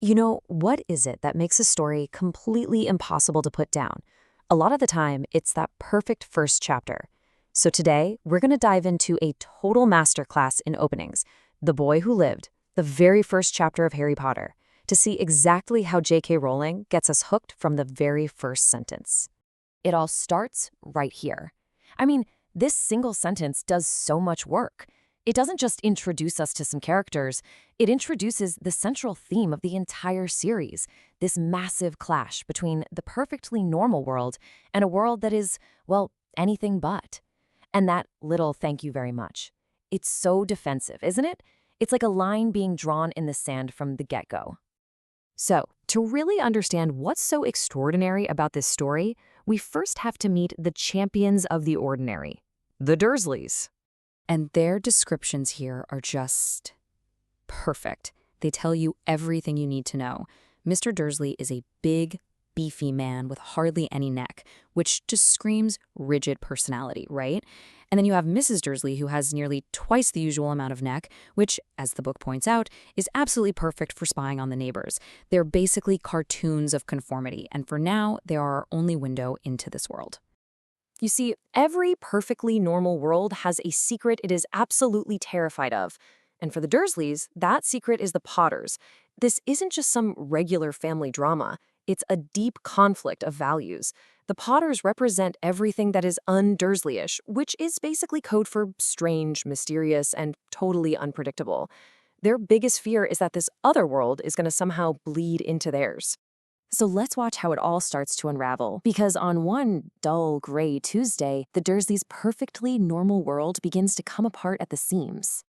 You know, what is it that makes a story completely impossible to put down? A lot of the time, it's that perfect first chapter. So today, we're going to dive into a total masterclass in openings, The Boy Who Lived, the very first chapter of Harry Potter, to see exactly how J.K. Rowling gets us hooked from the very first sentence. It all starts right here. I mean, this single sentence does so much work. It doesn't just introduce us to some characters, it introduces the central theme of the entire series, this massive clash between the perfectly normal world and a world that is, well, anything but. And that little thank you very much. It's so defensive, isn't it? It's like a line being drawn in the sand from the get-go. So, to really understand what's so extraordinary about this story, we first have to meet the champions of the ordinary, the Dursleys. And their descriptions here are just perfect. They tell you everything you need to know. Mr. Dursley is a big, beefy man with hardly any neck, which just screams rigid personality, right? And then you have Mrs. Dursley, who has nearly twice the usual amount of neck, which, as the book points out, is absolutely perfect for spying on the neighbors. They're basically cartoons of conformity, and for now, they are our only window into this world. You see, every perfectly normal world has a secret it is absolutely terrified of. And for the Dursleys, that secret is the Potters. This isn't just some regular family drama. It's a deep conflict of values. The Potters represent everything that is un-Dursleyish, which is basically code for strange, mysterious, and totally unpredictable. Their biggest fear is that this other world is going to somehow bleed into theirs. So let's watch how it all starts to unravel, because on one dull, gray Tuesday, the Dursleys' perfectly normal world begins to come apart at the seams.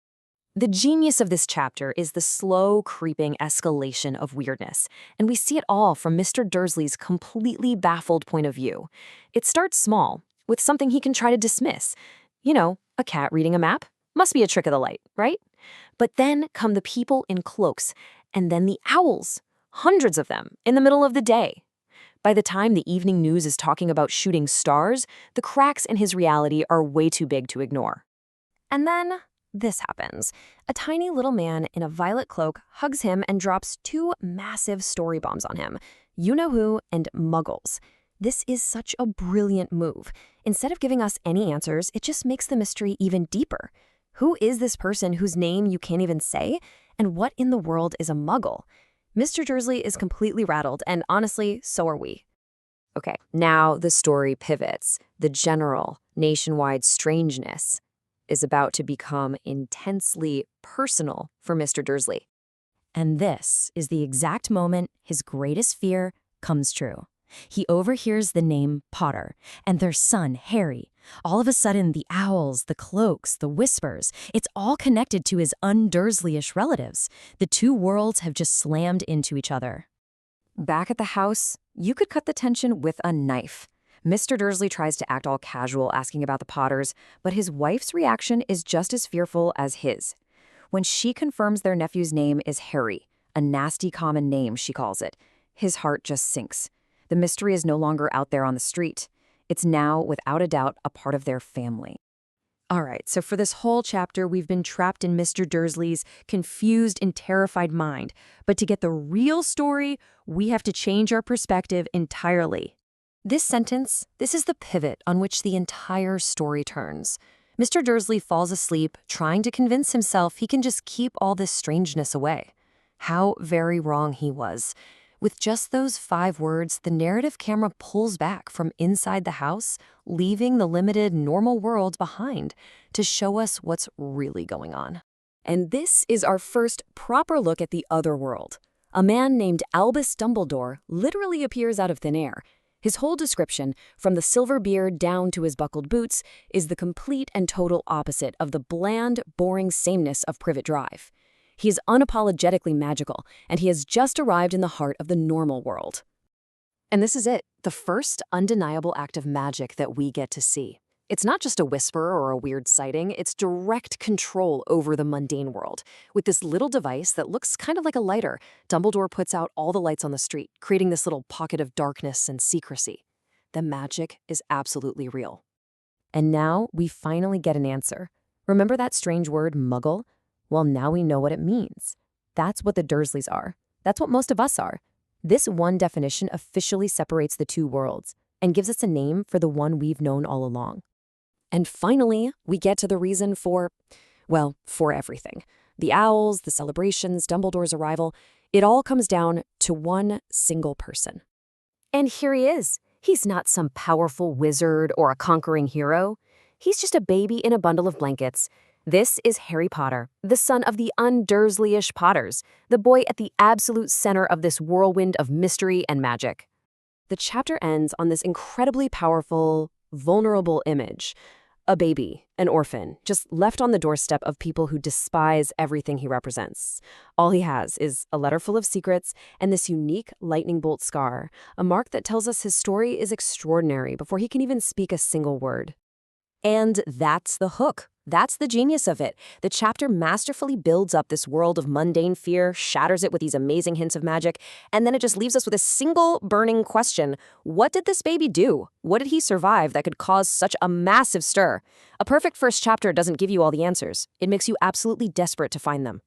The genius of this chapter is the slow, creeping escalation of weirdness, and we see it all from Mr. Dursley's completely baffled point of view. It starts small, with something he can try to dismiss. You know, a cat reading a map? Must be a trick of the light, right? But then come the people in cloaks, and then the owls. Hundreds of them, in the middle of the day. By the time the evening news is talking about shooting stars, the cracks in his reality are way too big to ignore. And then this happens. A tiny little man in a violet cloak hugs him and drops two massive story bombs on him. You-know-who and Muggles. This is such a brilliant move. Instead of giving us any answers, it just makes the mystery even deeper. Who is this person whose name you can't even say? And what in the world is a Muggle? Mr. Dursley is completely rattled, and honestly, so are we. Okay, now the story pivots. The general, nationwide strangeness is about to become intensely personal for Mr. Dursley. And this is the exact moment his greatest fear comes true. He overhears the name Potter and their son, Harry. All of a sudden, the owls, the cloaks, the whispers, it's all connected to his un-Dursleyish relatives. The two worlds have just slammed into each other. Back at the house, you could cut the tension with a knife. Mr. Dursley tries to act all casual, asking about the Potters, but his wife's reaction is just as fearful as his. When she confirms their nephew's name is Harry, a nasty common name, she calls it, his heart just sinks. The mystery is no longer out there on the street. It's now, without a doubt, a part of their family. All right, so for this whole chapter, we've been trapped in Mr. Dursley's confused and terrified mind. But to get the real story, we have to change our perspective entirely. This sentence, this is the pivot on which the entire story turns. Mr. Dursley falls asleep, trying to convince himself he can just keep all this strangeness away. How very wrong he was. With just those 5 words, the narrative camera pulls back from inside the house, leaving the limited, normal world behind to show us what's really going on. And this is our first proper look at the other world. A man named Albus Dumbledore literally appears out of thin air. His whole description, from the silver beard down to his buckled boots, is the complete and total opposite of the bland, boring sameness of Privet Drive. He is unapologetically magical, and he has just arrived in the heart of the normal world. And this is it, the first undeniable act of magic that we get to see. It's not just a whisper or a weird sighting, it's direct control over the mundane world. With this little device that looks kind of like a lighter, Dumbledore puts out all the lights on the street, creating this little pocket of darkness and secrecy. The magic is absolutely real. And now we finally get an answer. Remember that strange word, Muggle? Well, now we know what it means. That's what the Dursleys are. That's what most of us are. This one definition officially separates the two worlds and gives us a name for the one we've known all along. And finally, we get to the reason for everything. The owls, the celebrations, Dumbledore's arrival, it all comes down to one single person. And here he is. He's not some powerful wizard or a conquering hero. He's just a baby in a bundle of blankets. This is Harry Potter, the son of the un-Dursley-ish Potters, the boy at the absolute center of this whirlwind of mystery and magic. The chapter ends on this incredibly powerful, vulnerable image. A baby, an orphan, just left on the doorstep of people who despise everything he represents. All he has is a letter full of secrets and this unique lightning bolt scar, a mark that tells us his story is extraordinary before he can even speak a single word. And that's the hook. That's the genius of it. The chapter masterfully builds up this world of mundane fear, shatters it with these amazing hints of magic, and then it just leaves us with a single burning question. What did this baby do? What did he survive that could cause such a massive stir? A perfect first chapter doesn't give you all the answers. It makes you absolutely desperate to find them.